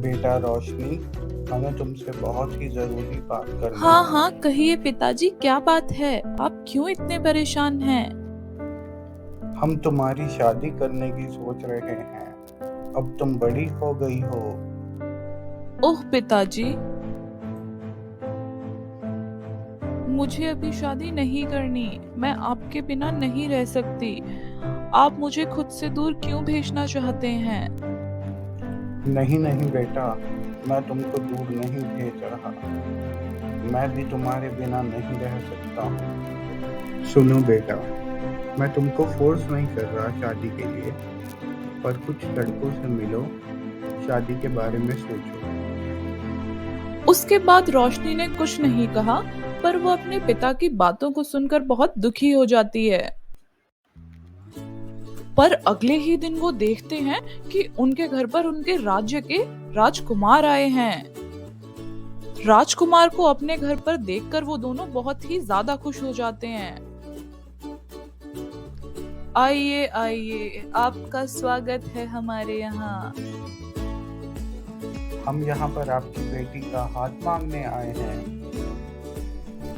बेटा रोशनी, हमें तुमसे बहुत ही जरूरी बात करनी है। हाँ, कहिए पिताजी, क्या बात है? आप क्यों इतने परेशान हैं? हम तुम्हारी शादी करने की सोच रहे हैं। अब तुम बड़ी हो गई हो। ओह पिताजी, मुझे अभी शादी नहीं करनी। मैं आपके बिना नहीं रह सकती। आप मुझे खुद से दूर क्यों भेजना चाहते हैं? नहीं नहीं बेटा, मैं तुमको दूर नहीं भेज रहा। मैं भी तुम्हारे बिना नहीं रह सकता हूँ। सुनो बेटा, मैं तुमको फोर्स नहीं कर रहा शादी के लिए, पर कुछ लड़कों से मिलो, शादी के बारे में सोचो। उसके बाद रोशनी ने कुछ नहीं कहा, पर वो अपने पिता की बातों को सुनकर बहुत दुखी हो जाती है। पर अगले ही दिन वो देखते हैं कि उनके घर पर उनके राज्य के राजकुमार आए हैं। राजकुमार को अपने घर पर देखकर वो दोनों बहुत ही ज्यादा खुश हो जाते हैं। आइए आइए, आपका स्वागत है हमारे यहाँ। हम यहाँ पर आपकी बेटी का हाथ मांगने आए हैं।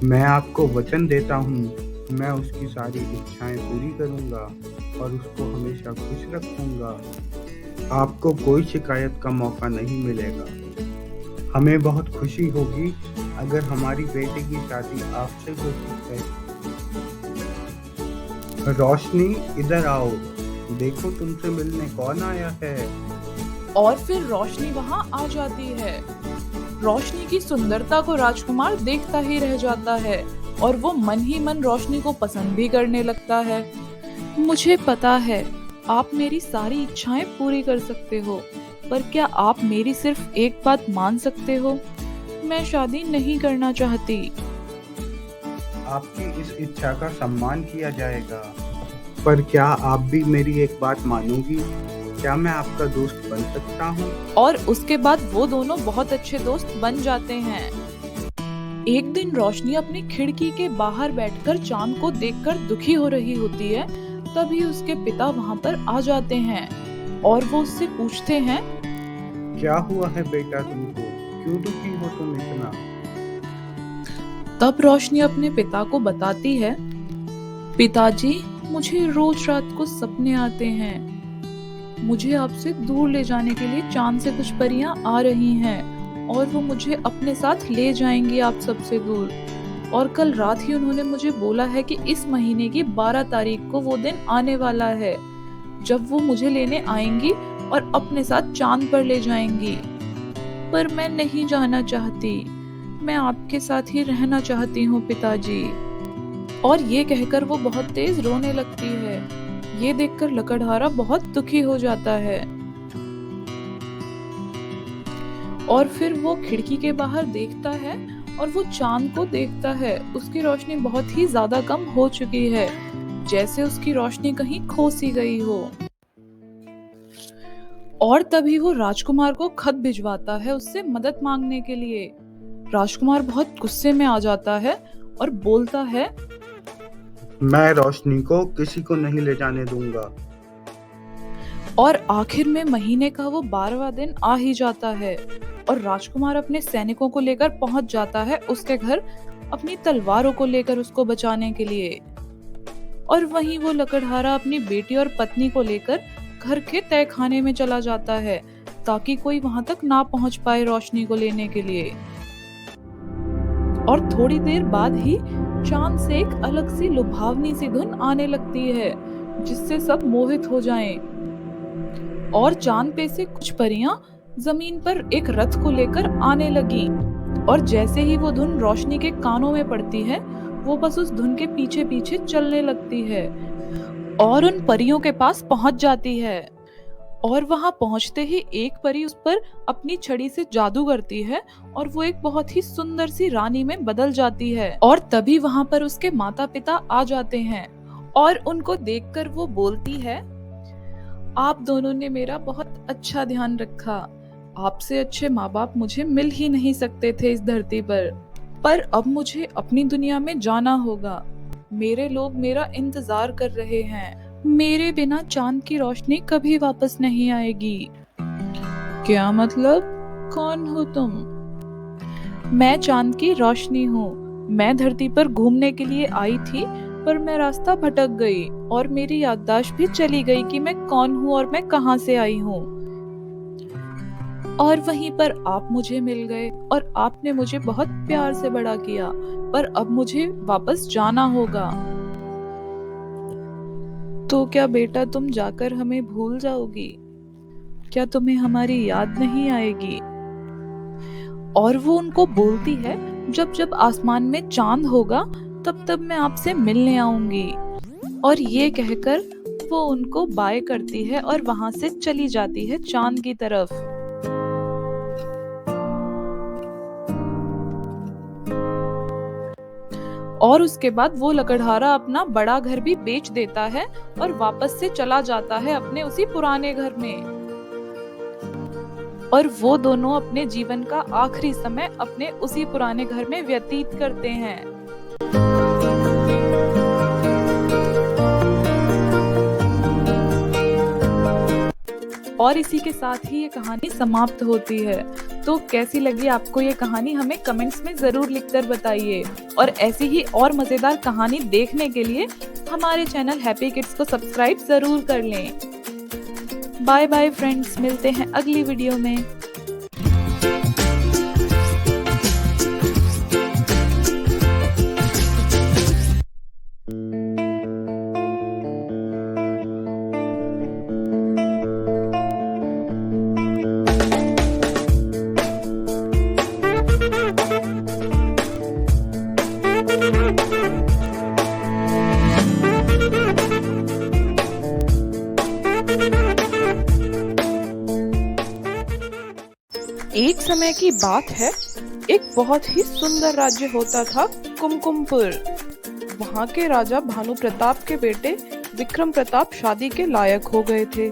मैं आपको वचन देता हूँ, मैं उसकी सारी इच्छाएं पूरी करूँगा और उसको हमेशा खुश रखूँगा। आपको कोई शिकायत का मौका नहीं मिलेगा। हमें बहुत खुशी होगी अगर हमारी बेटी की शादी आपसे होती है। रोशनी, इधर आओ, देखो तुमसे मिलने कौन आया है। और फिर रोशनी वहां आ जाती है। रोशनी की सुंदरता को राजकुमार देखता ही रह जाता है और वो मन ही मन रोशनी को पसंद भी करने लगता है। मुझे पता है आप मेरी सारी इच्छाएं पूरी कर सकते हो, पर क्या आप मेरी सिर्फ एक बात मान सकते हो? मैं शादी नहीं करना चाहती। आपकी इस इच्छा का सम्मान किया जाएगा, पर क्या आप भी मेरी एक बात मानोगी? क्या मैं आपका दोस्त बन सकता हूँ? और उसके बाद वो दोनों बहुत अच्छे दोस्त बन जाते हैं। एक दिन रोशनी अपनी खिड़की के बाहर बैठकर चांद को देखकर दुखी हो रही होती है, तभी उसके पिता वहाँ पर आ जाते हैं और वो उससे पूछते हैं, क्या हुआ है बेटा तुमको? क्यों दुखी हो तुम इतना? तब रोशनी अपने पिता को बताती है, पिताजी, मुझे रोज रात को सपने आते हैं। मुझे आपसे दूर ले जाने के लिए चांद से कुछ परियां आ रही हैं और वो मुझे अपने साथ ले जाएंगी आप सबसे दूर। और कल रात ही उन्होंने मुझे बोला है कि इस महीने की 12 तारीख को वो दिन आने वाला है जब वो मुझे लेने आएंगी और अपने साथ चांद पर ले जाएंगी। पर मैं नहीं जाना चाहती, मैं आपके साथ ही रहना चाहती हूँ पिताजी। और ये कहकर वो बहुत तेज रोने लगती है। ये देखकर लकड़हारा बहुत दुखी हो जाता है और फिर वो खिड़की के बाहर देखता है और वो चांद को देखता है। उसकी रोशनी बहुत ही ज्यादा कम हो चुकी है, जैसे उसकी रोशनी कहीं खो सी गई हो। और तभी वो राजकुमार को खत भिजवाता है उससे मदद मांगने के लिए। राजकुमार बहुत गुस्से में आ जाता है और बोलता है, मैं रोशनी को किसी को नहीं ले जाने दूंगा। और आखिर में महीने का वो 12वां दिन आ ही जाता है और राजकुमार अपने सैनिकों को लेकर पहुंच जाता है उसके घर, अपनी तलवारों को लेकर उसको बचाने के लिए। और वहीं वो लकड़हारा अपनी बेटी और पत्नी को लेकर घर के तहखाने में चला जाता है ताकि कोई वहां तक ना पहुंच पाए रोशनी को लेने के लिए। और थोड़ी देर बाद ही चांद से एक अलग सी लुभावनी सी धुन आने लगती है जिससे सब मोहित हो जाएं। और चांद पे से कुछ परियां जमीन पर एक रथ को लेकर आने लगी और जैसे ही वो धुन रोशनी के कानों में पड़ती है वो बस उस धुन के पीछे पीछे चलने लगती है और उन परियों के पास पहुंच जाती है। और वहां पहुंचते ही एक परी उस पर अपनी छड़ी से जादू करती है और वो एक बहुत ही सुंदर सी रानी में बदल जाती है। और तभी वहां पर उसके माता पिता आ जाते हैं और उनको देखकर वो बोलती है, आप दोनों ने मेरा बहुत अच्छा ध्यान रखा। आपसे अच्छे माँ बाप मुझे मिल ही नहीं सकते थे इस धरती पर अब मुझे अपनी दुनिया में जाना होगा। मेरे लोग मेरा इंतजार कर रहे हैं। मेरे बिना चांद की रोशनी कभी वापस नहीं आएगी। क्या मतलब? कौन हो तुम? मैं चांद की रोशनी हूँ। मैं धरती पर घूमने के लिए आई थी पर मैं रास्ता भटक गई और मेरी याददाश्त भी चली गई कि मैं कौन हूँ और मैं कहाँ से आई हूँ। और वहीं पर आप मुझे मिल गए और आपने मुझे बहुत प्यार से बड़ा किया, पर अब मुझे वापस जाना होगा। तो क्या बेटा तुम जाकर हमें भूल जाओगी? क्या तुम्हें हमारी याद नहीं आएगी? और वो उनको बोलती है, जब जब आसमान में चांद होगा तब तब मैं आपसे मिलने आऊंगी। और ये कहकर वो उनको बाय करती है और वहां से चली जाती है चांद की तरफ। और उसके बाद वो लकड़हारा अपना बड़ा घर भी बेच देता है और वापस से चला जाता है अपने उसी पुराने घर में। और वो दोनों अपने जीवन का आखिरी समय अपने उसी पुराने घर में व्यतीत करते हैं। और इसी के साथ ही ये कहानी समाप्त होती है। तो कैसी लगी आपको ये कहानी, हमें कमेंट्स में जरूर लिखकर बताइए। और ऐसी ही और मजेदार कहानी देखने के लिए हमारे चैनल हैप्पी किड्स को सब्सक्राइब जरूर कर लें। बाय बाय फ्रेंड्स, मिलते हैं अगली वीडियो में। एक समय की बात है, एक बहुत ही सुंदर राज्य होता था कुमकुमपुर। वहाँ के राजा भानु प्रताप के बेटे विक्रम प्रताप शादी के लायक हो गए थे,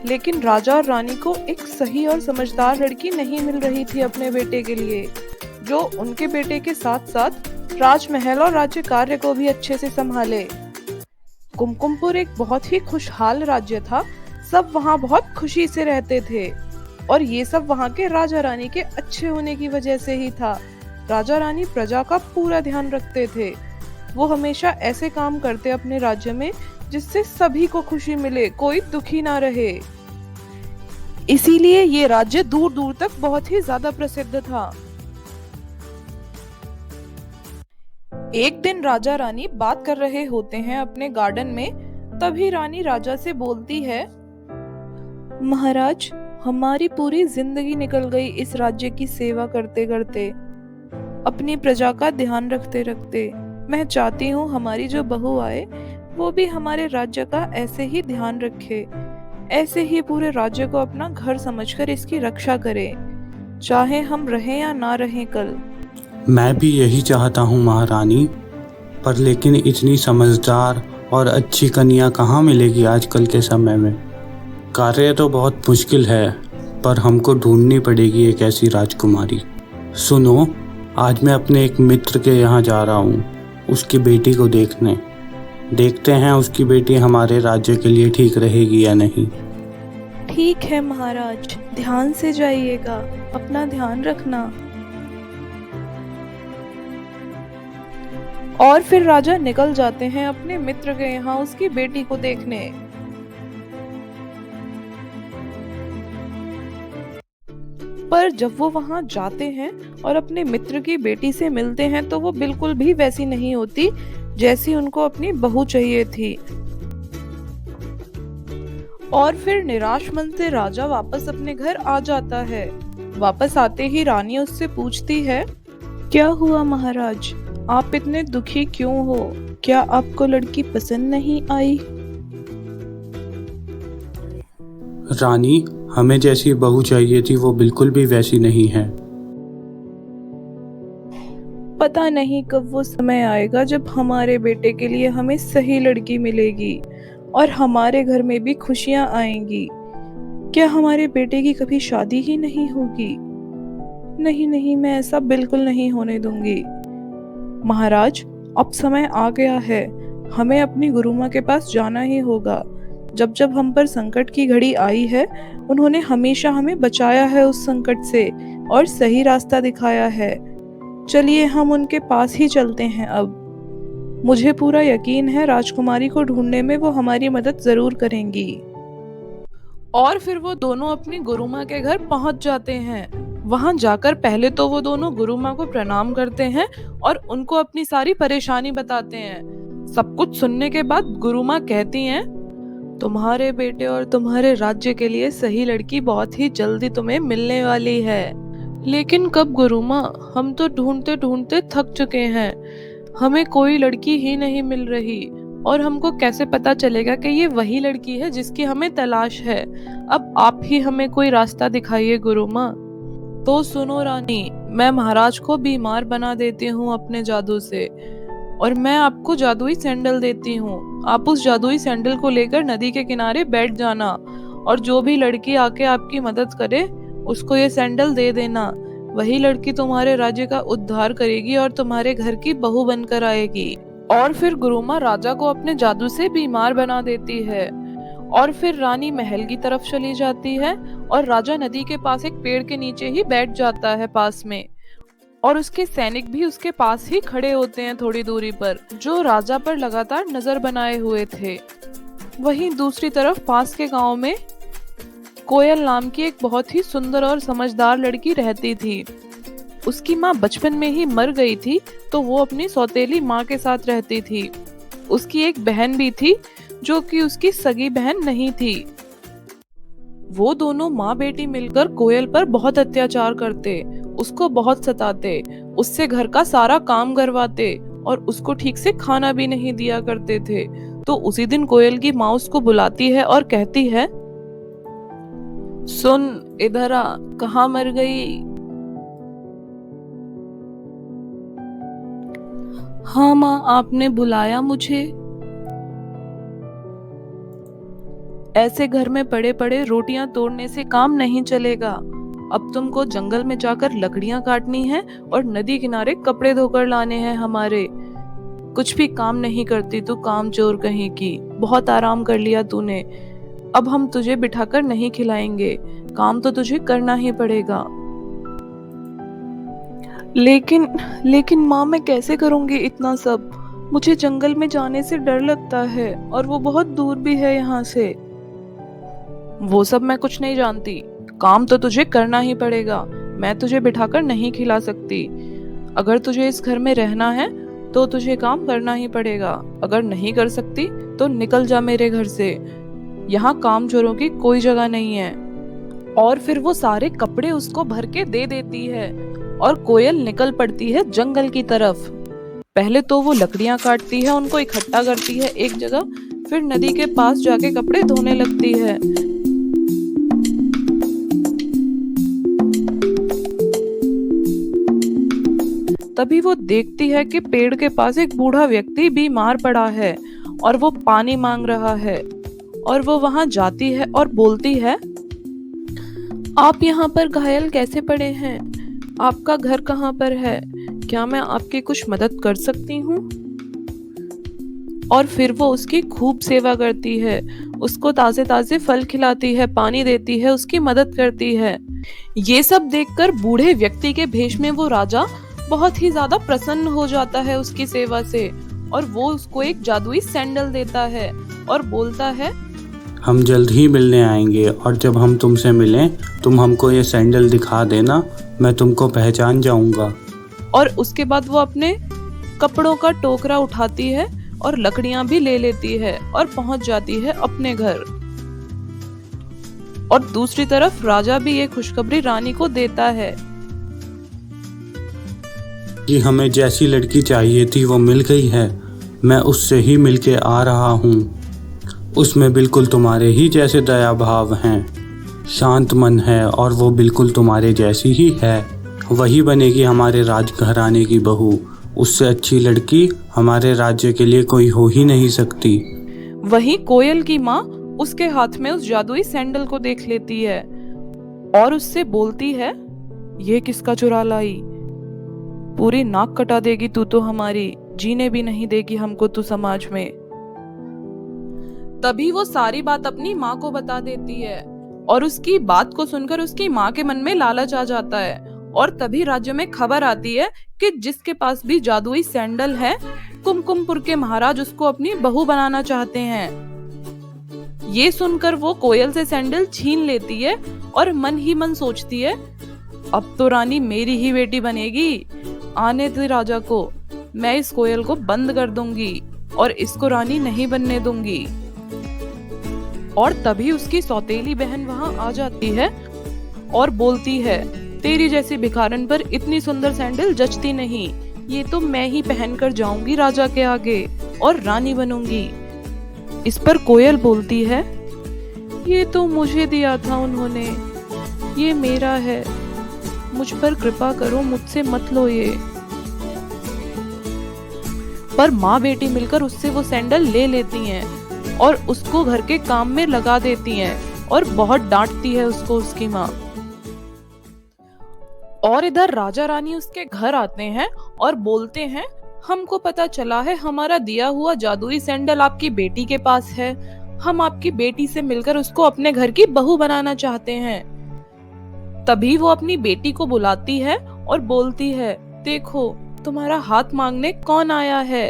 लेकिन राजा और रानी को एक सही और समझदार लड़की नहीं मिल रही थी अपने बेटे के लिए, जो उनके बेटे के साथ साथ राजमहल और राज्य कार्य को भी अच्छे से संभाले। कुमकुमपुर एक बहुत ही खुशहाल राज्य था। सब वहाँ बहुत खुशी से रहते थे और ये सब वहाँ के राजा रानी के अच्छे होने की वजह से ही था। राजा रानी प्रजा का पूरा ध्यान रखते थे। वो हमेशा ऐसे काम करते अपने राज्य में जिससे सभी को खुशी मिले, कोई दुखी ना रहे। इसीलिए ये राज्य दूर दूर तक बहुत ही ज्यादा प्रसिद्ध था। एक दिन राजा रानी बात कर रहे होते हैं अपने गार्डन में। तभी रानी राजा से बोलती है, महाराज, हमारी पूरी जिंदगी निकल गई इस राज्य की सेवा करते करते, अपनी प्रजा का ध्यान रखते रखते। मैं चाहती हूँ हमारी जो बहू आए वो भी हमारे राज्य का ऐसे ही ध्यान रखे, ऐसे ही पूरे राज्य को अपना घर समझकर इसकी रक्षा करे, चाहे हम रहें या ना रहें कल। मैं भी यही चाहता हूँ महारानी, पर लेकिन इतनी समझदार और अच्छी कन्या कहाँ मिलेगी आजकल के समय में। कार्य तो बहुत मुश्किल है, पर हमको ढूंढनी पड़ेगी एक ऐसी राजकुमारी। सुनो, आज मैं अपने एक मित्र के यहाँ जा रहा हूँ उसकी बेटी को देखने। देखते हैं उसकी बेटी हमारे राज्य के लिए ठीक रहेगी या नहीं। ठीक है महाराज, ध्यान से जाइएगा, अपना ध्यान रखना। और फिर राजा निकल जाते हैं अपने मित्र के यहाँ उसकी बेटी को देखने। पर जब वो वहां जाते हैं और अपने मित्र की बेटी से मिलते हैं तो वो बिल्कुल भी वैसी नहीं होती जैसी उनको अपनी बहू चाहिए थी। और फिर निराश मन से राजा वापस अपने घर आ जाता है। वापस आते ही रानी उससे पूछती है, क्या हुआ महाराज, आप इतने दुखी क्यों हो? क्या आपको लड़की पसंद नहीं आई? रानी, हमें जैसी बहू चाहिए थी वो बिल्कुल भी वैसी नहीं है। पता नहीं कब वो समय आएगा जब हमारे बेटे के लिए हमें सही लड़की मिलेगी और हमारे घर में भी खुशियां आएंगी। क्या हमारे बेटे की कभी शादी ही नहीं होगी? नहीं नहीं, मैं ऐसा बिल्कुल नहीं होने दूंगी। महाराज, अब समय आ गया है, हमें अपनी गुरुमाँ के पास जाना ही होगा। जब जब हम पर संकट की घड़ी आई है, उन्होंने हमेशा हमें बचाया है उस संकट से और सही रास्ता दिखाया है। चलिए हम उनके पास ही चलते हैं अब। मुझे पूरा यकीन है राजकुमारी को ढूंढने में वो हमारी मदद जरूर करेंगी। और फिर वो दोनों अपनी गुरुमाँ के घर पहुंच जाते हैं। वहां जाकर पहले तो वो दोनों गुरुमाँ को प्रणाम करते हैं और उनको अपनी सारी परेशानी बताते हैं। सब कुछ सुनने के बाद गुरुमाँ कहती हैं, तुम्हारे बेटे और तुम्हारे राज्य के लिए सही लड़की बहुत ही जल्दी तुम्हें मिलने वाली है। लेकिन कब गुरुमाँ, हम तो ढूंढते ढूंढते थक चुके हैं, हमें कोई लड़की ही नहीं मिल रही और हमको कैसे पता चलेगा कि ये वही लड़की है जिसकी हमें तलाश है। अब आप ही हमें कोई रास्ता दिखाइए गुरुमाँ। तो सुनो रानी, मैं महाराज को बीमार बना देती हूँ अपने जादू से और मैं आपको जादुई सैंडल देती हूँ। आप उस जादुई सैंडल को लेकर नदी के किनारे बैठ जाना और जो भी लड़की आके आपकी मदद करे उसको ये सैंडल दे देना। वही लड़की तुम्हारे राज्य का उद्धार करेगी और तुम्हारे घर की बहू बनकर आएगी। और फिर गुरुमाँ राजा को अपने जादू से बीमार बना देती है और फिर रानी महल की तरफ चली जाती है और राजा नदी के पास एक पेड़ के नीचे ही बैठ जाता है पास में। और उसके सैनिक भी उसके पास ही खड़े होते हैं थोड़ी दूरी पर, जो राजा पर लगातार नजर बनाए हुए थे। वहीं दूसरी तरफ पास के गांव में कोयल नाम की एक बहुत ही सुंदर और समझदार लड़की रहती थी। उसकी माँ बचपन में ही मर गई थी तो वो अपनी सौतेली माँ के साथ रहती थी। उसकी एक बहन भी थी जो कि उसकी सगी बहन नहीं थी। वो दोनों माँ बेटी मिलकर कोयल पर बहुत अत्याचार करते, उसको बहुत सताते, उससे घर का सारा काम करवाते और उसको ठीक से खाना भी नहीं दिया करते थे। तो उसी दिन कोयल की माँ उसको बुलाती है और कहती है, सुन इधर आ, कहाँ मर गई? हाँ माँ, आपने बुलाया मुझे? ऐसे घर में पड़े पड़े रोटियां तोड़ने से काम नहीं चलेगा। अब तुमको जंगल में जाकर लकड़ियां काटनी है और नदी किनारे कपड़े धोकर लाने हैं हमारे। कुछ भी काम नहीं करती तू, काम चोर कहीं की। बहुत आराम कर लिया तूने, अब हम तुझे बिठाकर नहीं खिलाएंगे, काम तो तुझे करना ही पड़ेगा। लेकिन माँ, मैं कैसे करूँगी इतना सब? मुझे जंगल में जाने से डर लगता है और वो बहुत दूर भी है यहाँ से। वो सब मैं कुछ नहीं जानती, काम तो तुझे करना ही पड़ेगा, मैं तुझे बिठाकर नहीं खिला सकती। अगर तुझे इस घर में रहना है तो तुझे काम करना ही पड़ेगा, अगर नहीं कर सकती तो निकल जा मेरे घर से, यहाँ काम चोरों की कोई जगह नहीं है। और फिर वो सारे कपड़े उसको भर के दे देती है और कोयल निकल पड़ती है जंगल की तरफ। पहले तो वो लकड़ियां काटती है, उनको इकट्ठा करती है एक जगह, फिर नदी के पास जाके कपड़े धोने लगती है। तभी वो देखती है कि पेड़ के पास एक बूढ़ा व्यक्ति बीमार पड़ा है और वो पानी मांग रहा है। और वो वहां जाती है और बोलती है, आप यहाँ पर घायल कैसे पड़े हैं? आपका घर कहाँ पर है? क्या मैं आपकी कुछ मदद कर सकती हूँ? और फिर वो उसकी खूब सेवा करती है, उसको ताजे ताजे फल खिलाती है, पानी देती है, उसकी मदद करती है। ये सब देखकर बूढ़े व्यक्ति के भेष में वो राजा बहुत ही ज्यादा प्रसन्न हो जाता है उसकी सेवा से, और वो उसको एक जादुई सैंडल देता है और बोलता है, हम जल्द ही मिलने आएंगे और जब हम तुमसे मिलें तुम हमको ये सैंडल दिखा देना, मैं तुमको पहचान जाऊंगा। और उसके बाद वो अपने कपड़ों का टोकरा उठाती है और लकड़ियां भी ले लेती है और पहुंच जाती है अपने घर। और दूसरी तरफ राजा भी ये खुशखबरी रानी को देता है कि हमें जैसी लड़की चाहिए थी वो मिल गई है, मैं उससे ही मिलके आ रहा हूँ। उसमें बिल्कुल तुम्हारे ही जैसे दया भाव हैं, शांत मन है और वो बिल्कुल तुम्हारे जैसी ही है। वही बनेगी हमारे राजघराने की बहू, उससे अच्छी लड़की हमारे राज्य के लिए कोई हो ही नहीं सकती। वहीं कोयल की माँ उसके हाथ में उस जादुई सैंडल को देख लेती है और उससे बोलती है, ये किसका चुरा लाई? पूरी नाक कटा देगी तू तो हमारी, जीने भी नहीं देगी हमको तू समाज में। तभी वो सारी बात अपनी माँ को बता देती है और उसकी बात को सुनकर उसकी माँ के मन में लालच आ जाता है। और तभी राज्य में खबर आती है कि जिसके पास भी जादुई सैंडल है, कुमकुमपुर के महाराज उसको अपनी बहू बनाना चाहते हैं। ये सुनकर वो कोयल से सैंडल छीन लेती है और मन ही मन सोचती है, अब तो रानी मेरी ही बेटी बनेगी, आने दे राजा को, मैं इस कोयल को बंद कर दूंगी और इसको रानी नहीं बनने दूंगी। और तभी उसकी सौतेली बहन वहां आ जाती है और बोलती है, तेरी जैसी भिखारन पर इतनी सुंदर सैंडल जचती नहीं, ये तो मैं ही पहन कर जाऊंगी राजा के आगे और रानी बनूंगी। इस पर कोयल बोलती है, ये तो मुझे दिया था उन्होंने, ये मेरा है, मुझ पर कृपा करो, मुझसे मत लो ये। पर माँ बेटी मिलकर उससे वो सैंडल ले लेती हैं और उसको घर के काम में लगा देती हैं और बहुत डांटती है उसको उसकी माँ। और इधर राजा रानी उसके घर आते हैं और बोलते हैं, हमको पता चला है हमारा दिया हुआ जादुई सैंडल आपकी बेटी के पास है, हम आपकी बेटी से मिलकर उसको अपने घर की बहू बनाना चाहते हैं। तभी वो अपनी बेटी को बुलाती है और बोलती है, देखो तुम्हारा हाथ मांगने कौन आया है।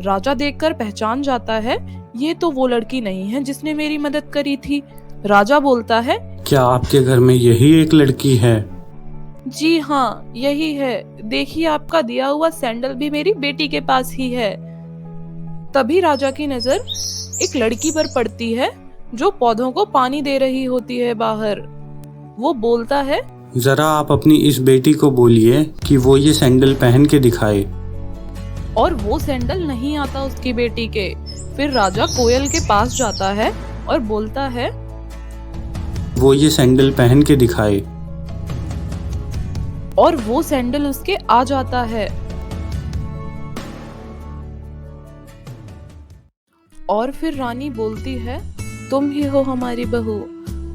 राजा देखकर पहचान जाता है, ये तो वो लड़की नहीं है जिसने मेरी मदद करी थी। राजा बोलता है, क्या आपके घर में यही एक लड़की है? जी हाँ, यही है, देखिए आपका दिया हुआ सैंडल भी मेरी बेटी के पास ही है। तभी राजा की नजर एक लड़की पर पड़ती है जो पौधों को पानी दे रही होती है बाहर। वो बोलता है, जरा आप अपनी इस बेटी को बोलिए कि वो ये सैंडल पहन के दिखाए। और वो सैंडल नहीं आता उसकी बेटी के। फिर राजा कोयल के पास जाता है और बोलता है, वो ये सैंडल पहन के दिखाए। और वो सैंडल उसके आ जाता है। और फिर रानी बोलती है, तुम ही हो हमारी बहू,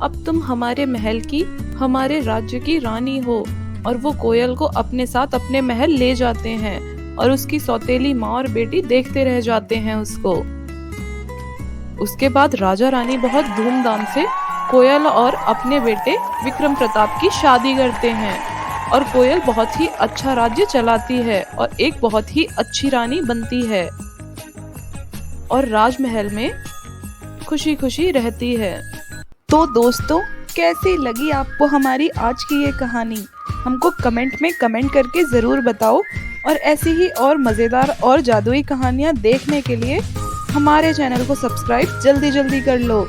अब तुम हमारे महल की, हमारे राज्य की रानी हो। और वो कोयल को अपने साथ अपने महल ले जाते हैं और उसकी सौतेली माँ और बेटी देखते रह जाते हैं उसको। उसके बाद राजा रानी बहुत धूमधाम से कोयल और अपने बेटे विक्रम प्रताप की शादी करते हैं और कोयल बहुत ही अच्छा राज्य चलाती है और एक बहुत ही अच्छी रानी बनती है और राजमहल में खुशी खुशी रहती है। तो दोस्तों, कैसी लगी आपको हमारी आज की ये कहानी? हमको कमेंट में कमेंट करके ज़रूर बताओ। और ऐसी ही और मज़ेदार और जादुई कहानियाँ देखने के लिए हमारे चैनल को सब्सक्राइब जल्दी जल्दी कर लो।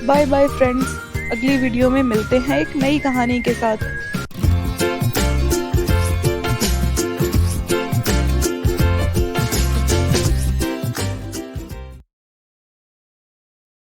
बाय बाय फ्रेंड्स, अगली वीडियो में मिलते हैं एक नई कहानी के साथ।